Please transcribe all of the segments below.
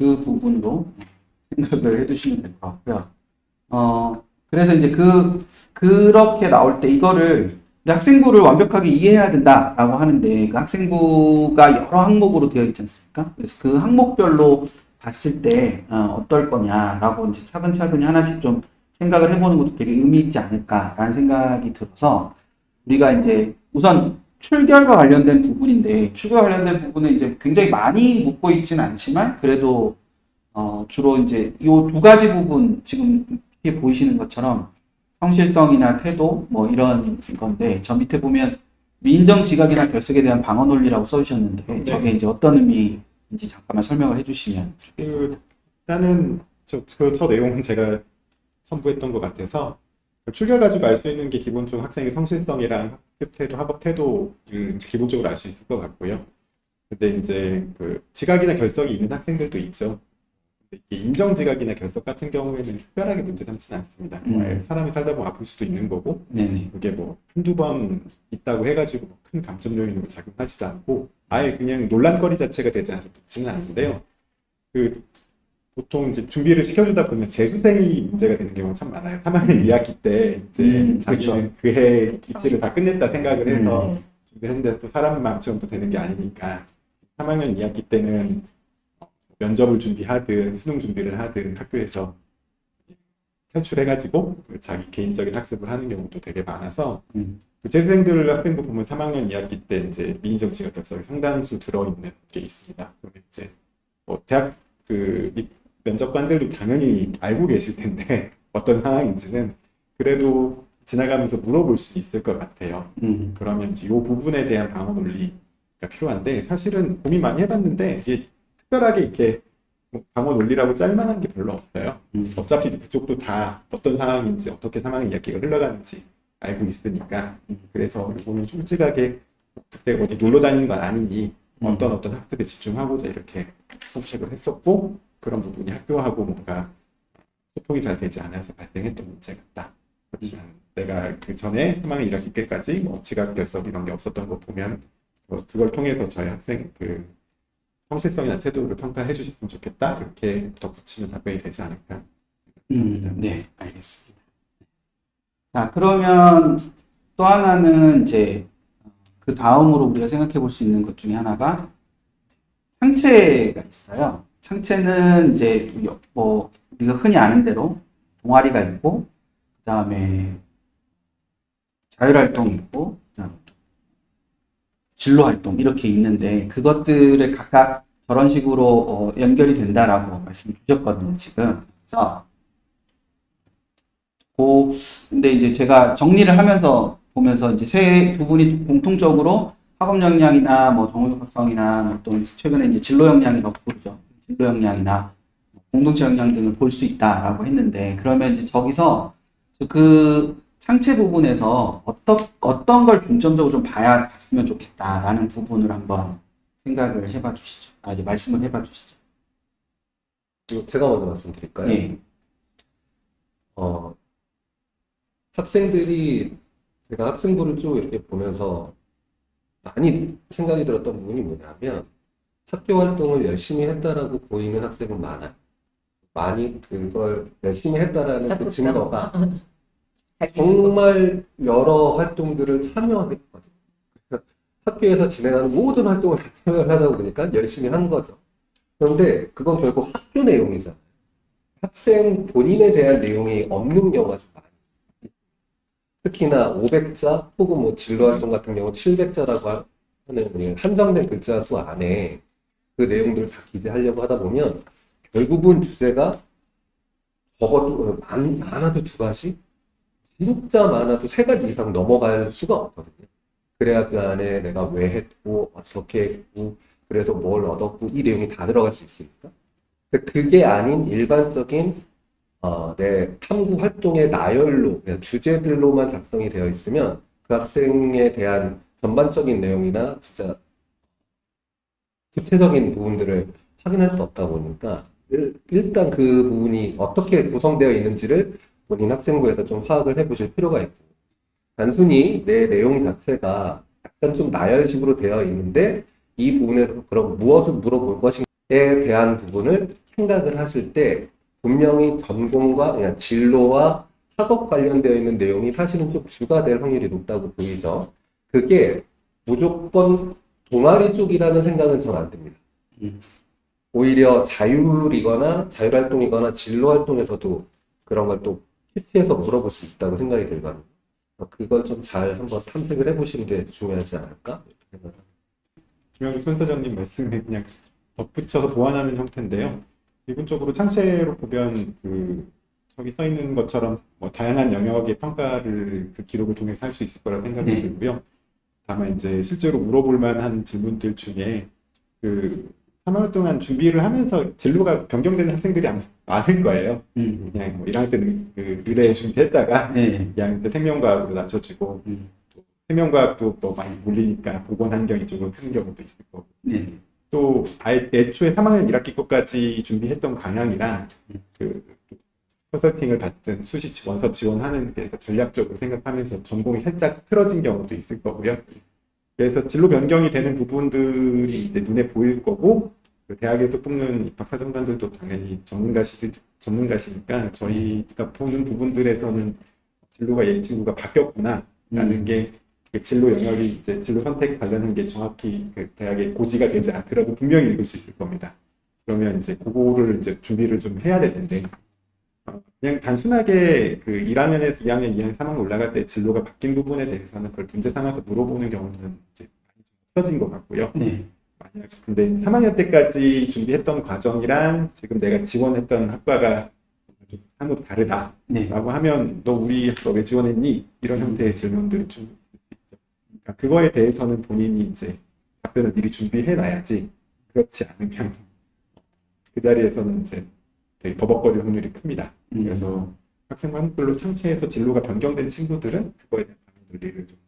그 부분으로 생각을 해두시면 될 것 같고요. 그래서 이제 그렇게 나올 때 이거를 학생부를 완벽하게 이해해야 된다라고 하는데 그 학생부가 여러 항목으로 되어 있지 않습니까? 그래서 그 항목별로 봤을 때 어떨 거냐라고 이제 차근차근히 하나씩 좀 생각을 해보는 것도 되게 의미 있지 않을까라는 생각이 들어서 우리가 이제 우선 출결과 관련된 부분인데 출결과 관련된 부분은 이제 굉장히 많이 묻고 있지는 않지만 그래도 주로 이제 이 두 가지 부분 지금 이렇게 보이시는 것처럼 성실성이나 태도 뭐 이런 건데 저 밑에 보면 미인정 지각이나 결석에 대한 방어 논리라고 써주셨는데 네. 저게 이제 어떤 의미인지 잠깐만 설명을 해주시면 좋겠습니다. 일단은 저 내용은 제가 첨부했던 것 같아서 출결 가지고 알 수 있는 게 기본적으로 학생의 성실성이랑 학습 태도, 학업 태도를 기본적으로 알 수 있을 것 같고요. 근데 이제 그 지각이나 결석이 있는 학생들도 있죠. 근데 이게 인정 지각이나 결석 같은 경우에는 특별하게 문제 삼지는 않습니다. 사람이 살다 보면 아플 수도 있는 거고, 네네. 그게 뭐 한두 번 있다고 해가지고 큰 감점 요인으로 작용하지도 않고, 아예 그냥 논란거리 자체가 되지 않지는 않는데요. 보통 이제 준비를 시켜주다 보면 재수생이 문제가 되는 경우가 참 많아요. 3학년 2학기 때 이제 자기는 그해 입시를 다 끝냈다 생각을 해서 준비했는데 또 사람 마음처럼 또 되는 게 아니니까 3학년 2학기 때는 면접을 준비하든 수능 준비를 하든 학교에서 탈출해가지고 자기 개인적인 학습을 하는 경우도 되게 많아서 그 재수생들 학생부 보면 3학년 2학기 때 이제 미인정 지각 결석이 상당수 들어있는 게 있습니다. 그러면 이제 뭐 대학 면접관들도 당연히 알고 계실 텐데 어떤 상황인지는 그래도 지나가면서 물어볼 수 있을 것 같아요. 그러면 이 부분에 대한 방어 논리가 필요한데 사실은 고민 많이 해봤는데 이게 특별하게 이렇게 방어 논리라고 짤만한 게 별로 없어요. 어차피 그쪽도 다 어떤 상황인지 어떻게 상황의 이야기가 흘러가는지 알고 있으니까 그래서 이거는 솔직하게 그때 어디 놀러 다니는 건 아니니 어떤 학습에 집중하고자 이렇게 선택을 했었고 그런 부분이 학교하고 뭔가 소통이 잘 되지 않아서 발생했던 문제 같다. 그렇지만 내가 그 전에 3학년 1학기 때까지 뭐 지각 결석 이런 게 없었던 거 보면 그걸 통해서 저희 학생 그 성실성이나 태도를 평가해 주셨으면 좋겠다. 이렇게 덧붙이면 답변이 되지 않을까. 네, 알겠습니다. 자, 그러면 또 하나는 이제 그 다음으로 우리가 생각해 볼 수 있는 것 중에 하나가 창체가 있어요. 창체는 이제 뭐 우리가 흔히 아는 대로 동아리가 있고 그다음에 자율활동이 있고 그다음에 진로활동 이렇게 있는데 그것들을 각각 저런 식으로 연결이 된다라고 말씀 주셨거든요, 지금. 그래서 근데 이제 제가 정리를 하면서 보면서 이제 두 분이 공통적으로 학업 역량이나 뭐 정보적성이나 또 최근에 이제 진로 역량이라고 부르죠. 진로 역량이나 공동체 역량 등을 볼 수 있다라고 했는데 그러면 이제 저기서 그 창체 부분에서 어떤 걸 중점적으로 좀 봤으면 좋겠다라는 부분을 한번 생각을 해봐 주시죠. 이제 말씀을 해봐 주시죠. 제가 먼저 말씀드릴까요? 예. 학생들이 제가 학생부를 쭉 이렇게 보면서 많이 생각이 들었던 부분이 뭐냐면 학교 활동을 열심히 했다라고 보이는 학생은 많아요. 많이 그걸 열심히 했다라는 그 증거가 정말 여러 활동들을 참여했거든요. 학교에서 진행하는 모든 활동을 참여를 하다 보니까 열심히 한 거죠. 그런데 그건 결국 학교 내용이잖아요. 학생 본인에 대한 내용이 없는 경우가 좀 많아요. 특히나 500자 혹은 뭐 진로활동 같은 경우 700자라고 하는 한정된 글자 수 안에 그 내용들을 다 기재하려고 하다 보면 결국은 주제가 적어도 많아도 2가지, 진짜 많아도 3가지 이상 넘어갈 수가 없거든요. 그래야 그 안에 내가 왜 했고 어떻게 했고 그래서 뭘 얻었고 이 내용이 다 들어갈 수 있으니까. 그게 아닌 일반적인 내 탐구 활동의 나열로 그냥 주제들로만 작성이 되어 있으면 그 학생에 대한 전반적인 내용이나 진짜 구체적인 부분들을 확인할 수 없다 보니까 일단 그 부분이 어떻게 구성되어 있는지를 본인 학생부에서 좀 파악을 해보실 필요가 있고 단순히 내 내용 자체가 약간 좀 나열식으로 되어 있는데 이 부분에서 그럼 무엇을 물어볼 것인가에 대한 부분을 생각을 하실 때 분명히 전공과 그냥 진로와 학업 관련되어 있는 내용이 사실은 좀 주가 될 확률이 높다고 보이죠. 그게 무조건 동아리 쪽이라는 생각은 전 안 듭니다. 오히려 자율이거나 자율활동이거나 진로활동에서도 그런 걸 또 PT에서 물어볼 수 있다고 생각이 들거든요. 그걸 좀 잘 한번 탐색을 해보시는 게 중요하지 않을까? 이렇게 생각합니다. 김영희 센터장님 말씀에 그냥 덧붙여서 보완하는 형태인데요. 기본적으로 창체로 보면 저기 써 있는 것처럼 뭐 다양한 영역의 평가를 그 기록을 통해서 할 수 있을 거라 생각이 네. 들고요. 다만 이제 실제로 물어볼 만한 질문들 중에 3학년 동안 준비를 하면서 진로가 변경되는 학생들이 아마 많을 거예요. 그냥 뭐 1학년 때는 의대 준비했다가 네. 2학년 때 생명과학으로 낮춰지고 또 생명과학도 또 많이 몰리니까 보건 환경 이쪽으로 트는 경우도 있을 거고 네. 또 애초에 3학년 1학기 것까지 준비했던 강양이랑 컨설팅을 받든 원서 지원하는 게 전략적으로 생각하면서 전공이 살짝 틀어진 경우도 있을 거고요. 그래서 진로 변경이 되는 부분들이 이제 눈에 보일 거고 대학에서 뽑는 입학사정관들도 당연히 전문가시니까 저희가 보는 부분들에서는 진로가 이 친구가 바뀌었구나라는 게 그 진로 영역이 이제 진로 선택 관련한 게 정확히 그 대학의 고지가 되지 않더라도 분명히 읽을 수 있을 겁니다. 그러면 이제 그거를 이제 준비를 좀 해야 될 텐데 그냥 단순하게 1학년에서 2학년, 2학년, 3학년 올라갈 때 진로가 바뀐 부분에 대해서는 그걸 문제 삼아서 물어보는 경우는 이제 많이 없어진 것 같고요. 네. 만약 근데 3학년 때까지 준비했던 과정이랑 지금 내가 지원했던 학과가 좀 한국 다르다라고 네. 하면 너 우리 학과 왜 지원했니? 이런 형태의 질문들이 좀 있을 수 있죠. 그러니까 그거에 대해서는 본인이 이제 답변을 미리 준비해 놔야지 그렇지 않으면 그 자리에서는 이제 되게 버벅거릴 확률이 큽니다. 그래서 학생 한국별로 창체해서 진로가 변경된 친구들은 그거에 대한 논리를 좀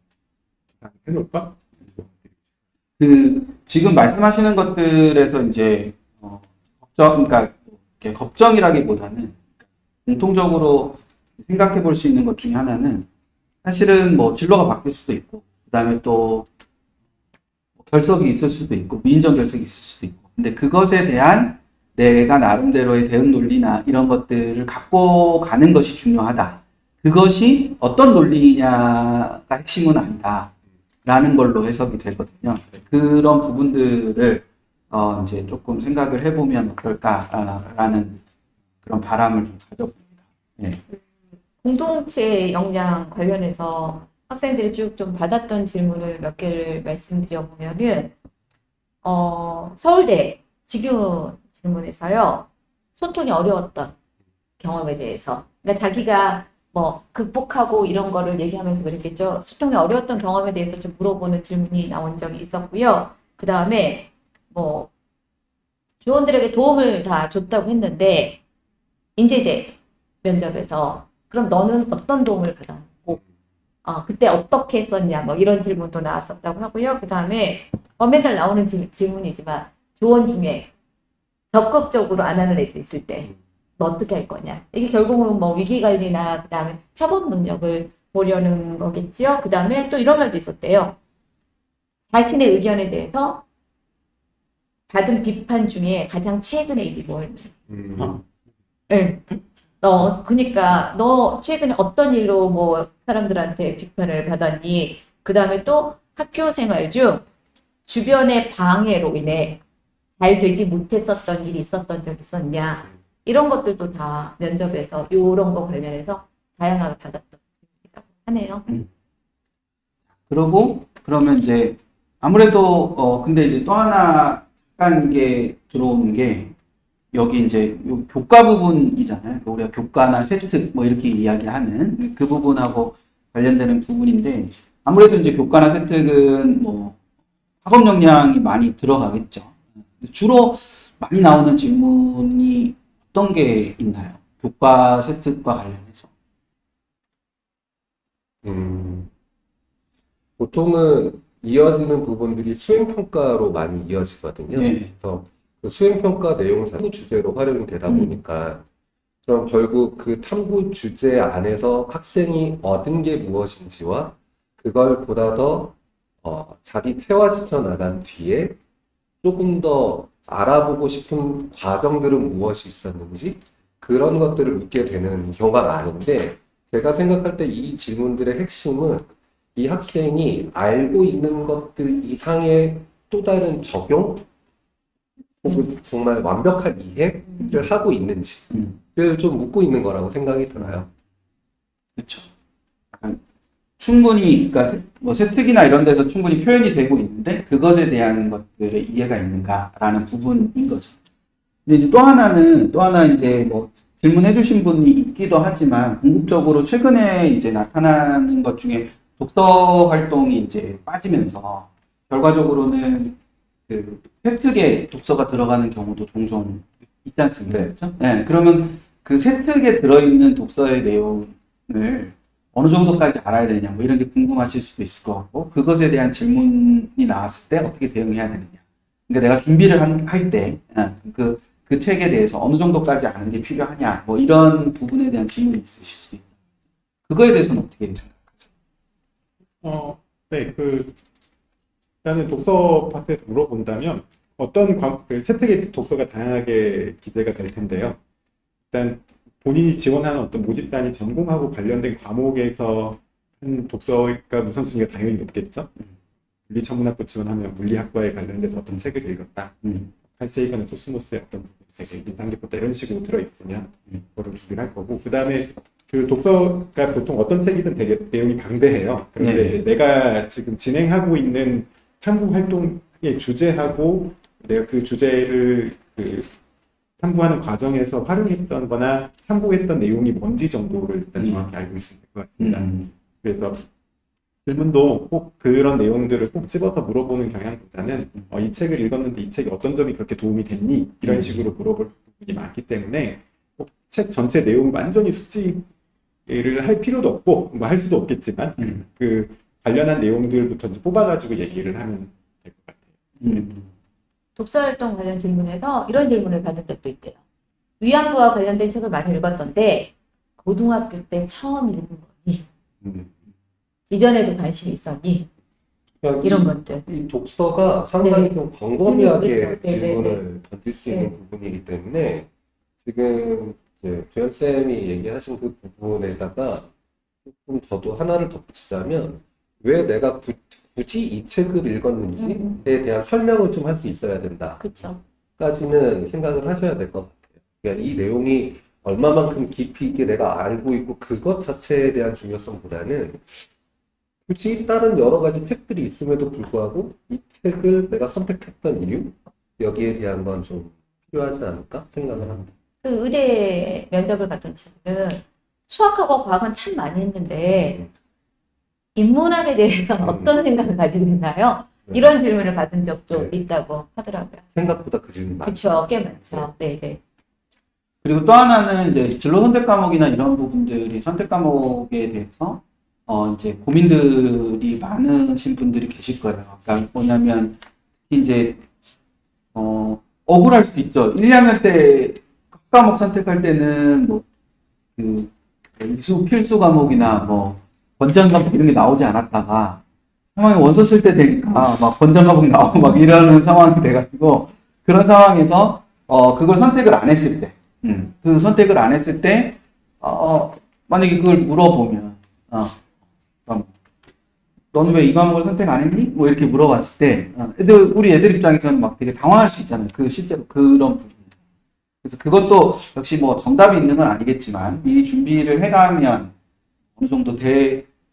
해놓을까? 지금 말씀하시는 것들에서 이제 그러니까 이렇게 걱정이라기보다는 공통적으로 생각해 볼 수 있는 것 중에 하나는 사실은 뭐 진로가 바뀔 수도 있고 그다음에 또 결석이 있을 수도 있고 미인정 결석이 있을 수도 있고 근데 그것에 대한 내가 나름대로의 대응 논리나 이런 것들을 갖고 가는 것이 중요하다. 그것이 어떤 논리냐가 핵심은 아니다. 라는 걸로 해석이 되거든요. 그런 부분들을 이제 조금 생각을 해보면 어떨까라는 그런 바람을 좀 가져봅니다. 네. 공동체 역량 관련해서 학생들이 쭉 좀 받았던 질문을 몇 개를 말씀드려보면은, 서울대 직유 질문에서요, 소통이 어려웠던 경험에 대해서. 그러니까 자기가 뭐 극복하고 이런 거를 얘기하면서 그랬겠죠. 소통이 어려웠던 경험에 대해서 좀 물어보는 질문이 나온 적이 있었고요. 그 다음에 뭐 조원들에게 도움을 다 줬다고 했는데 인제대 면접에서 그럼 너는 어떤 도움을 받았고 그때 어떻게 했었냐 뭐 이런 질문도 나왔었다고 하고요. 그 다음에 맨날 나오는 질문이지만 조원 중에 적극적으로 안 하는 애들 있을 때 뭐 어떻게 할 거냐. 이게 결국은 뭐 위기관리나 그 다음에 협업 능력을 보려는 거겠지요. 그 다음에 또 이런 말도 있었대요. 자신의 의견에 대해서 받은 비판 중에 가장 최근의 일이 뭐였는지. 네. 그러니까 너 최근에 어떤 일로 뭐 사람들한테 비판을 받았니? 그 다음에 또 학교 생활 중 주변의 방해로 인해 잘 되지 못했었던 일이 있었던 적 있었냐? 이런 것들도 다 면접에서 이런 거 관련해서 다양하게 받았던 일이라고 하네요. 그러면 이제 아무래도 근데 이제 또 하나 약간 이게 들어오는 게 여기 이제 요 교과 부분이잖아요. 우리가 교과나 세특 뭐 이렇게 이야기하는 그 부분하고 관련되는 부분인데 아무래도 이제 교과나 세특은 뭐 학업 역량이 많이 들어가겠죠. 주로 많이 나오는 질문이 어떤 게 있나요? 교과 세특과 관련해서. 보통은 이어지는 부분들이 수행평가로 많이 이어지거든요. 네. 그래서 그 수행평가 내용을 탐구 주제로 활용이 되다 보니까 그럼 결국 그 탐구 주제 안에서 학생이 얻은 게 무엇인지와 그걸 보다 더 자기 체화시켜 나간 뒤에 조금 더 알아보고 싶은 과정들은 무엇이 있었는지 그런 것들을 묻게 되는 경우가 많은데 제가 생각할 때 이 질문들의 핵심은 이 학생이 알고 있는 것들 이상의 또 다른 적용 혹은 정말 완벽한 이해를 하고 있는지를 좀 묻고 있는 거라고 생각이 들어요. 그렇죠. 약간 충분히 그러니까 뭐 세특이나 이런 데서 충분히 표현이 되고 있는데 그것에 대한 것들의 이해가 있는가라는 부분인 거죠. 근데 이제 또 하나 이제 뭐 질문해주신 분이 있기도 하지만 궁극적으로 최근에 이제 나타나는 것 중에 독서 활동이 이제 빠지면서 결과적으로는 그 세특에 독서가 들어가는 경우도 종종 있지 않습니까? 네. 그렇죠? 네. 그러면 그 세특에 들어있는 독서의 내용을 어느 정도까지 알아야 되느냐, 뭐 이런 게 궁금하실 수도 있을 것 같고, 그것에 대한 질문이 나왔을 때 어떻게 대응해야 되느냐. 그러니까 내가 준비를 할 때, 그 책에 대해서 어느 정도까지 아는 게 필요하냐, 뭐 이런 부분에 대한 질문이 있으실 수도 있다. 그거에 대해서는 어떻게 생각하세요? 네, 일단은 독서 파트에서 물어본다면 어떤 세특의 독서가 다양하게 기재가 될 텐데요. 일단 본인이 지원하는 어떤 모집단이 전공하고 관련된 과목에서 한 독서가 우선순위가 당연히 높겠죠. 물리천문학부 지원하면 물리학과에 관련돼서 어떤 책을 읽었다. 칼세이건의 코스모스의 어떤 부분이 인상 깊었다 이런 식으로 들어있으면 그거를 준비를 할 거고 그 다음에 그 독서가 보통 어떤 책이든 되게 내용이 방대해요. 그런데 네. 내가 지금 진행하고 있는 탐구 활동의 주제하고 내가 그 주제를 탐구하는 과정에서 활용했던 거나 참고했던 내용이 뭔지 정도를 일단 정확히 알고 있으면 될 것 같습니다. 그래서 질문도 꼭 그런 내용들을 꼭 집어서 물어보는 경향보다는 이 책을 읽었는데 이 책이 어떤 점이 그렇게 도움이 됐니? 이런 식으로 물어볼 부분이 많기 때문에 꼭 책 전체 내용 완전히 숙지를 할 필요도 없고 뭐 할 수도 없겠지만 그 관련한 내용들부터 이제 뽑아가지고 얘기를 하면 될 것 같아요. 독서활동 관련 질문에서 이런 질문을 받은 적도 있대요. 위안부와 관련된 책을 많이 읽었던데 고등학교 때 처음 읽은 거니? 이전에도 관심이 있었니? 그러니까 이런 것들. 이 독서가 상당히 네. 좀 광범위하게 그렇죠. 네, 질문을 던질 수 있는 부분이기 때문에 지금 이제 조현 쌤이 얘기하신 그 부분에다가 조금 저도 하나를 덧붙이자면 왜 내가 굳이 이 책을 읽었는지에 대한 설명을 좀 할 수 있어야 그렇죠. 된다까지는 생각을 하셔야 될 것 같아요. 그러니까 이 내용이 얼마만큼 깊이 있게 내가 알고 있고 그것 자체에 대한 중요성보다는 굳이 다른 여러 가지 책들이 있음에도 불구하고 이 책을 내가 선택했던 이유 여기에 대한 건 좀 필요하지 않을까 생각을 합니다. 그 의대 면접을 갔던 친구는 수학하고 과학은 참 많이 했는데 인문학에 대해서는 어떤 생각을 가지고 있나요? 네. 이런 질문을 받은 적도 네. 있다고 하더라고요. 생각보다 그 질문 많죠. 그렇죠. 꽤 많죠. 네. 그리고 또 하나는 이제 진로 선택 과목이나 이런 부분들이 선택 과목에 대해서 이제 고민들이 많으신 분들이 계실 거예요. 그러니까 뭐냐면 이제 억울할 수도 있죠. 1, 2학년 때 과목 선택할 때는 뭐그 이수 필수 과목이나 뭐 권장 과목 이런 게 나오지 않았다가 상황이 원서 쓸 때 되니까 막 권장 과목 나오고 막 이러는 상황이 돼가지고 그런 상황에서 그걸 선택을 안 했을 때, 그 선택을 안 했을 때 만약에 그걸 물어보면 너는 왜 이 과목을 선택 안 했니? 뭐 이렇게 물어봤을 때 우리 애들 입장에서는 막 되게 당황할 수 있잖아요. 그 실제로 그런 부분. 그래서 그것도 역시 뭐 정답이 있는 건 아니겠지만 미리 준비를 해가면 어느 정도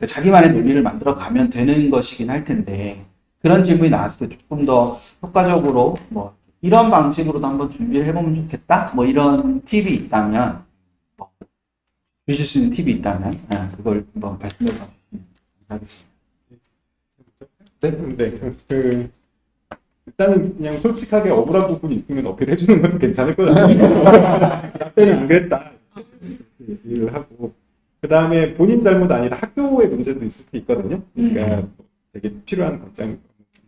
자기만의 논리를 만들어 가면 되는 것이긴 할 텐데 그런 질문이 나왔을 때 조금 더 효과적으로 뭐 이런 방식으로도 한번 준비를 해보면 좋겠다. 뭐 이런 팁이 있다면 주실 수 있는 팁이 있다면 그걸 한번 말씀해 주시면 감사하겠습니다. 네, 일단은 그냥 솔직하게 억울한 부분이 있으면 어필해 주는 것도 괜찮을 것 같아요. 나 때는 안 그랬다. 얘기를 하고. 그 다음에 본인 잘못 아니라 학교의 문제도 있을 수 있거든요. 그러니까 되게 필요한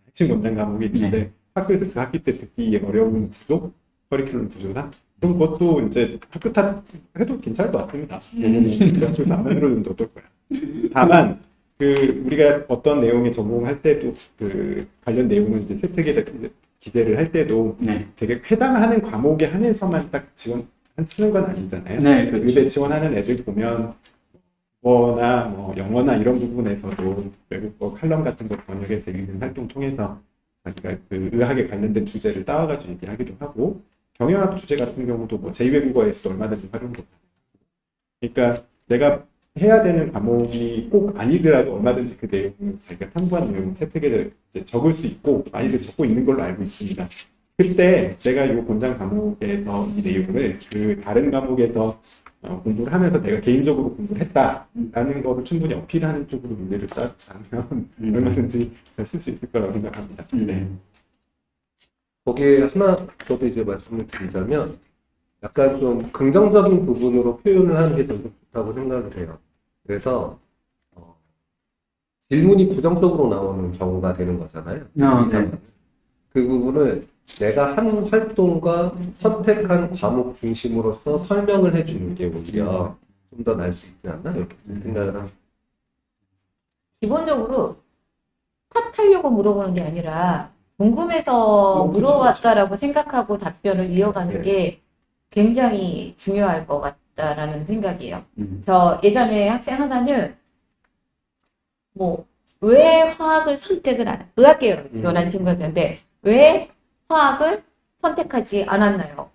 핵심 권장 과목이 있는데 학교에서 그 학기 때 듣기 어려운 구조, 커리큘럼 구조상 그럼 그것도 이제 학교 탓해도 괜찮을 것 같습니다. 학교 나만으로 좀 어떨 거야. 다만 우리가 어떤 내용에 전공할 때도 그 관련 내용은 이제 세특에 기대를 할 때도 네. 되게 해당하는 과목에 한해서만 딱 쓰는 건 아니잖아요. 네, 그렇죠. 의대 지원하는 애들 보면 국어나 뭐 영어나 이런 부분에서도 외국어 칼럼 같은 거 번역해서 읽는 활동 통해서 자기가 그 의학에 관련된 주제를 따와가지고 얘기하기도 하고 경영학 주제 같은 경우도 뭐 제2외국어에서도 얼마든지 활용도 하고 그러니까 내가 해야 되는 과목이 꼭 아니더라도 얼마든지 그 내용을 자기가 탐구한 내용을 채택에 이제 적을 수 있고 많이들 적고 있는 걸로 알고 있습니다. 그때 내가 이 본장 과목에서 이 내용을 그 다른 과목에서 공부를 하면서 내가 개인적으로 공부를 했다라는 거를 충분히 어필하는 쪽으로 문제를 쌓자면 얼마든지 잘 쓸 수 있을 거라고 생각합니다. 네. 거기에 하나 저도 이제 말씀을 드리자면 약간 좀 긍정적인 부분으로 표현을 하는 게 더 좋다고 생각을 해요. 그래서 질문이 부정적으로 나오는 경우가 되는 거잖아요. 네. 그 부분을 내가 한 활동과 선택한 과목 중심으로서 설명을 해주는 게 오히려 좀 더 나을 수 있지 않나 이렇게 생각을 합니다. 기본적으로 탓하려고 물어보는 게 아니라 궁금해서 물어봤다라고 생각하고 답변을 이어가는 네. 게 굉장히 중요할 것 같다라는 생각이에요. 저 예전에 학생 하나는 뭐 왜 화학을 선택을 안 의학계열 지원한 친구였는데 왜 화학을 선택하지 않았나요?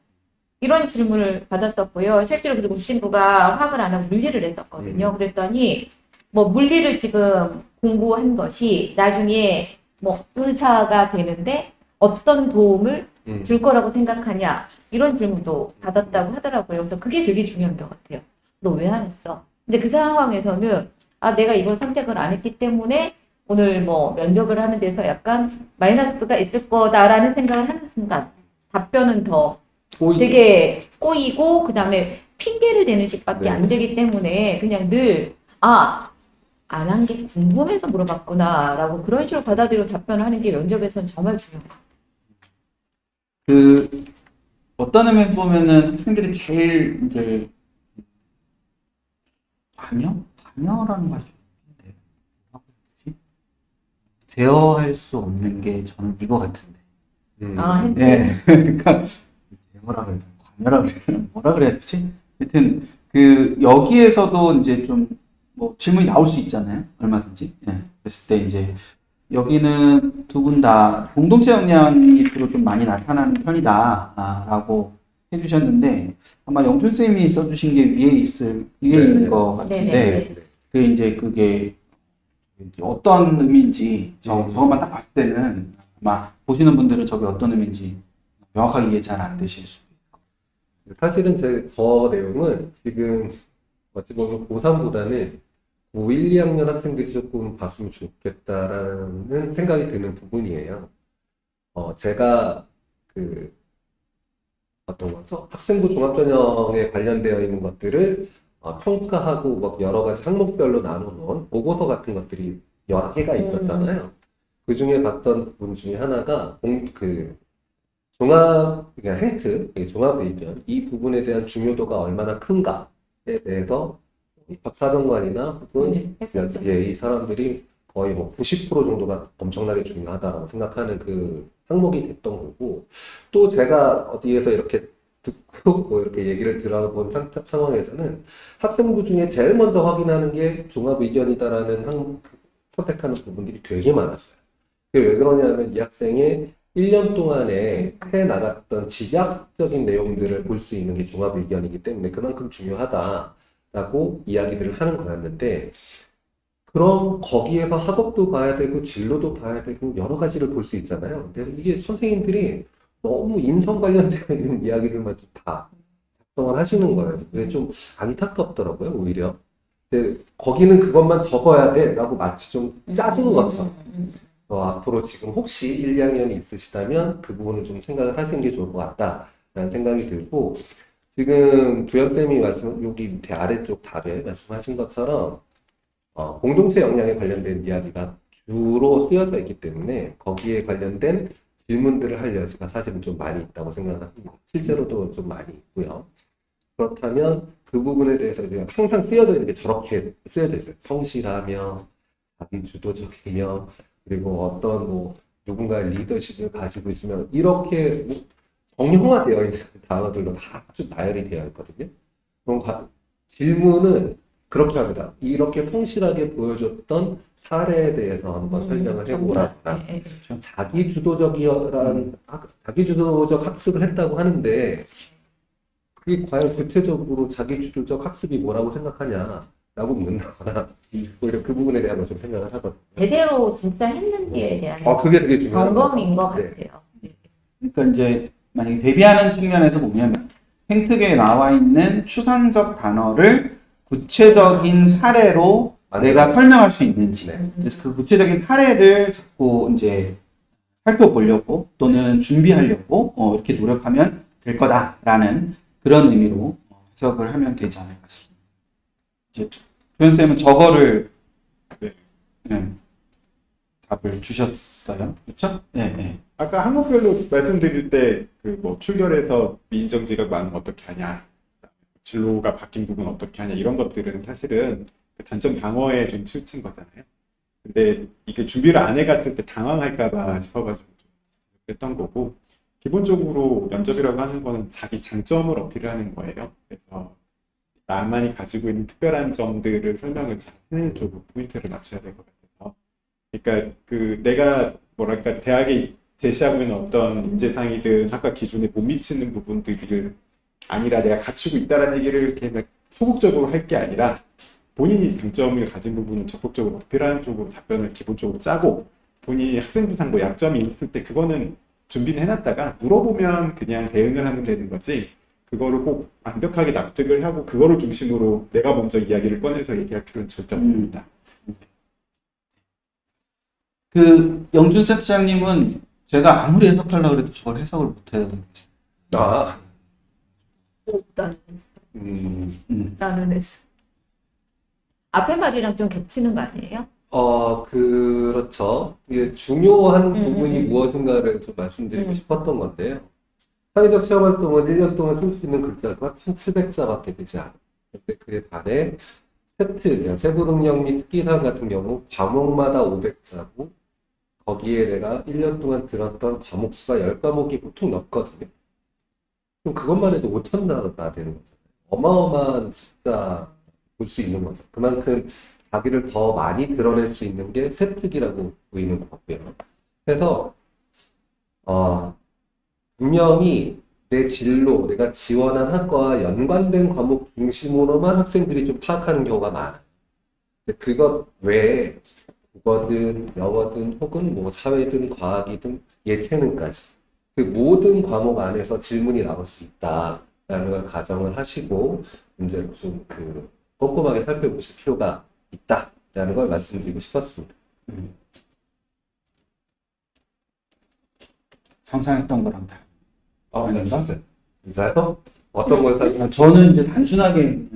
이런 질문을 받았었고요. 실제로 그리고 그 친구가 화학을 안 하고 물리를 했었거든요. 그랬더니 뭐 물리를 지금 공부한 것이 나중에 뭐 의사가 되는데 어떤 도움을 줄 거라고 생각하냐 이런 질문도 받았다고 하더라고요. 그래서 그게 되게 중요한 것 같아요. 너 왜 안 했어? 근데 그 상황에서는 아 내가 이걸 선택을 안 했기 때문에 오늘 뭐 면접을 하는 데서 약간 마이너스가 있을 거다라는 생각을 하는 순간 답변은 더 되게 꼬이고 그 다음에 핑계를 대는 식밖에 네. 안 되기 때문에 그냥 늘 안 한 게 궁금해서 물어봤구나라고 그런 식으로 받아들이고 답변을 하는 게 면접에서는 정말 중요한 것 그 어떤 의미에서 보면은 학생들이 제일 이제 관여라는 말이 좀 뭐라고 해야 되지? 제어할 수 없는 게 저는 이거 같은데. 같아요. 네, 그러니까 뭐라 그래야 되나? 관여라 그래야 되나? 뭐라 그래야 되지? 하여튼 그 여기에서도 이제 좀 뭐 질문이 나올 수 있잖아요. 얼마든지. 예. 그랬을 때 이제 여기는 두 분 다 공동체 역량이 주로 좀 많이 나타나는 편이다라고 해주셨는데 아마 영준 쌤이 써주신 게 위에 있는 것 같은데 네네. 그 이제 그게 이제 어떤 의미인지 저것만 딱 봤을 때는 아마 보시는 분들은 저게 어떤 의미인지 명확하게 이해 잘 안 되실 수 있고. 사실은 저 내용은 지금 어찌 보면 고3보다는 고1, 2학년 학생들이 조금 봤으면 좋겠다라는 생각이 드는 부분이에요. 제가 그 어떤 거죠? 학생부 종합전형에 관련되어 있는 것들을 평가하고 막 여러 가지 항목별로 나눠놓은 보고서 같은 것들이 여러 개가 있었잖아요. 그 중에 봤던 부분 중에 하나가 그러니까 헬트, 종합 의견, 이 부분에 대한 중요도가 얼마나 큰가에 대해서 박사정관이나 혹은 했었죠. 이 사람들이 거의 뭐 90% 정도가 엄청나게 중요하다라고 생각하는 그 항목이 됐던 거고, 또 제가 어디에서 이렇게 듣고 뭐 이렇게 얘기를 들어본 상황에서는 학생부 중에 제일 먼저 확인하는 게 종합 의견이다라는 선택하는 부분들이 되게 많았어요. 그게 왜 그러냐면 이 학생의 1년 동안에 해 나갔던 지략적인 내용들을 볼 수 있는 게 종합 의견이기 때문에 그만큼 중요하다라고 이야기들을 하는 거였는데, 그럼 거기에서 학업도 봐야 되고 진로도 봐야 되고 여러 가지를 볼 수 있잖아요. 그래서 이게 선생님들이 너무 인성 관련되어 있는 이야기들만 좀 다 작성을 하시는 거예요. 그게 좀 안타깝더라고요, 오히려. 근데 거기는 그것만 적어야 돼 라고 마치 좀 짜는 것처럼. 앞으로 지금 혹시 1, 2학년이 있으시다면 그 부분을 좀 생각을 하시는 게 좋을 것 같다라는 생각이 들고, 지금 주연쌤이 여기 밑에 아래쪽 답에 말씀하신 것처럼 공동체 역량에 관련된 이야기가 주로 쓰여져 있기 때문에 거기에 관련된 질문들을 할 여지가 사실은 좀 많이 있다고 생각합니다. 실제로도 좀 많이 있고요. 그렇다면 그 부분에 대해서 항상 쓰여져 있는 게 저렇게 쓰여져 있어요. 성실하며, 자기 주도적이며, 그리고 어떤 뭐 누군가의 리더십을 가지고 있으면 이렇게 정형화되어 있는 단어들로 다 쭉 나열이 되어 있거든요. 그럼 질문은 그렇게 합니다. 이렇게 성실하게 보여줬던 사례에 대해서 한번 설명을 해보라. 네, 네. 자기주도적 학습을 했다고 하는데 그게 과연 구체적으로 자기주도적 학습이 뭐라고 생각하냐라고 묻는다거나 오히려 그 부분에 대한 걸 좀 생각을 하거든요. 제대로 진짜 했는지에 대한 그게 되게 중요한 점검인 것 네. 같아요. 네. 그러니까 이제 만약에 대비하는 측면에서 보면 생특에 나와 있는 추상적 단어를 구체적인 사례로 내가 설명할 수 있는지. 네. 그래서 그 구체적인 사례를 자꾸 이제 살펴보려고 또는 준비하려고 이렇게 노력하면 될 거다라는 그런 의미로 해석을 하면 되지 않을까 싶습니다. 이제 도현 쌤은 저거를 네. 답을 주셨어요, 그렇죠? 네, 네. 아까 항목별로 말씀드릴 때 그 뭐 출결해서 미인정지가 많으면 어떻게 하냐, 진로가 바뀐 부분 어떻게 하냐 이런 것들은 사실은 그 단점 방어에 좀 치우친 거잖아요. 근데 이게 준비를 안 해갔을 때 당황할까봐 싶어가지고 좀 했던 거고, 기본적으로 면접이라고 하는 거는 자기 장점을 어필을 하는 거예요. 그래서 나만이 가지고 있는 특별한 점들을 설명을 잘 하는 쪽으로 포인트를 맞춰야 될 것 같아서, 그러니까 그 내가 뭐랄까 대학에 제시하고 있는 어떤 인재상이든 학과 기준에 못 미치는 부분들을 아니라 내가 갖추고 있다는 얘기를 이렇게 소극적으로 할 게 아니라 본인이 장점을 가진 부분을 적극적으로 어필하는 쪽으로 답변을 기본적으로 짜고, 본인이 학생부상 뭐 약점이 있을 때 그거는 준비는 해놨다가 물어보면 그냥 대응을 하면 되는 거지, 그거를 꼭 완벽하게 납득을 하고 그거를 중심으로 내가 먼저 이야기를 꺼내서 얘기할 필요는 절대 없습니다. 그 영준석 시장님은 제가 아무리 해석하려고 해도 저걸 해석을 못해요. 나는 했어. 앞에 말이랑 좀 겹치는 거 아니에요? 그렇죠. 이게 중요한 부분이 무엇인가를 좀 말씀드리고 싶었던 건데요. 사회적 시험 활동은 1년 동안 쓸 수 있는 글자가 1700자밖에 되지 않아요. 근데 그에 반해 세트, 세부 능력 및 특기사항 같은 경우 과목마다 500자고 거기에 내가 1년 동안 들었던 과목 수가 10과목이 보통 넘거든요. 그럼 그것만 해도 5,000자가 되는 거잖아요. 어마어마한 숫자 볼 수 있는 거죠. 그만큼 자기를 더 많이 드러낼 수 있는 게 세특이라고 보이는 것 같고요. 그래서 분명히 내 진로, 내가 지원한 학과와 연관된 과목 중심으로만 학생들이 좀 파악하는 경우가 많아요. 근데 그것 외에 국어든 영어든 혹은 뭐 사회든 과학이든 예체능까지 그 모든 과목 안에서 질문이 나올 수 있다라는 걸 가정을 하시고 이제 좀 꼼꼼하게 살펴보실 필요가 있다라는 걸 말씀드리고 싶었습니다. 상상했던 거랑 다. 진짜요? 어떤 걸 살? 저는 이제 단순하게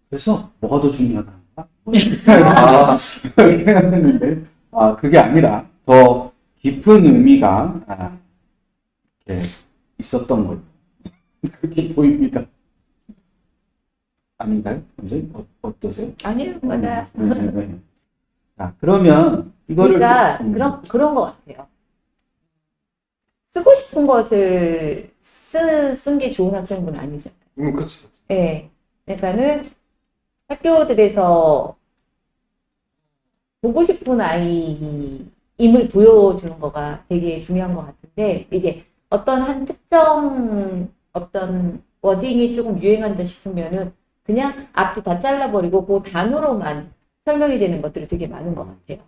그래서 뭐가 더 중요하다. 이렇게 생각했는데 그게 아니라 더 깊은 의미가 이렇게 있었던 걸로 그렇게 보입니다. 아닌가요? 선생님? 어떠세요? 아니요, 맞아요. 네. 자, 그러면 이거를 그러니까 그런 것 같아요. 쓰고 싶은 것을 쓴 게 좋은 학생분은 아니잖아요. 그렇죠. 네. 그러니까는 학교들에서 보고 싶은 아이임을 보여주는 거가 되게 중요한 것 같은데, 이제 어떤 한 특정 어떤 워딩이 조금 유행한다 싶으면은 그냥 앞뒤 다 잘라버리고 그 단어로만 설명이 되는 것들이 되게 많은 것 같아요.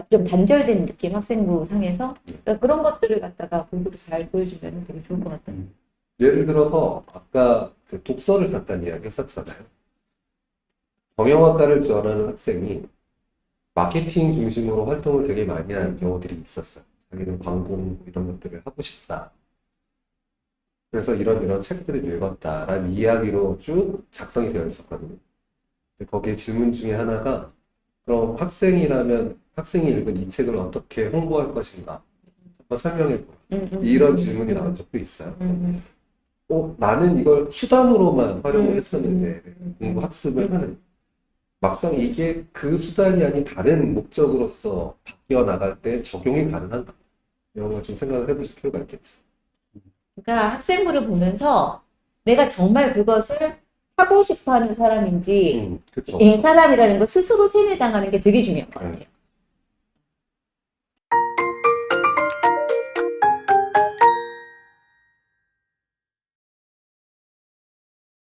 좀 단절된 느낌, 학생부 상에서. 그러니까 그런 것들을 갖다가 골고루 잘 보여주면 되게 좋을 것 같아요. 예를 들어서 아까 그 독서를 잠깐 이야기 했었잖아요. 경영학과를 지원하는 학생이 마케팅 중심으로 활동을 되게 많이 하는 경우들이 있었어요. 자기는 광고 이런 것들을 하고 싶다. 그래서 이런 책들을 읽었다라는 이야기로 쭉 작성이 되어 있었거든요. 근데 거기에 질문 중에 하나가 그럼 학생이라면 학생이 읽은 이 책을 어떻게 홍보할 것인가? 한번 설명해보라. 이런 질문이 나온 적도 있어요. 나는 이걸 수단으로만 활용을 했었는데 공부 학습을 하는 막상 이게 그 수단이 아닌 다른 목적으로서 바뀌어 나갈 때 적용이 가능한가? 이런 걸 좀 생각을 해보실 필요가 있겠죠. 그러니까 학생부를 보면서 내가 정말 그것을 하고 싶어 하는 사람인지 그렇죠. 이 사람이라는 거 스스로 세뇌당하는 게 되게 중요한 것 같아요.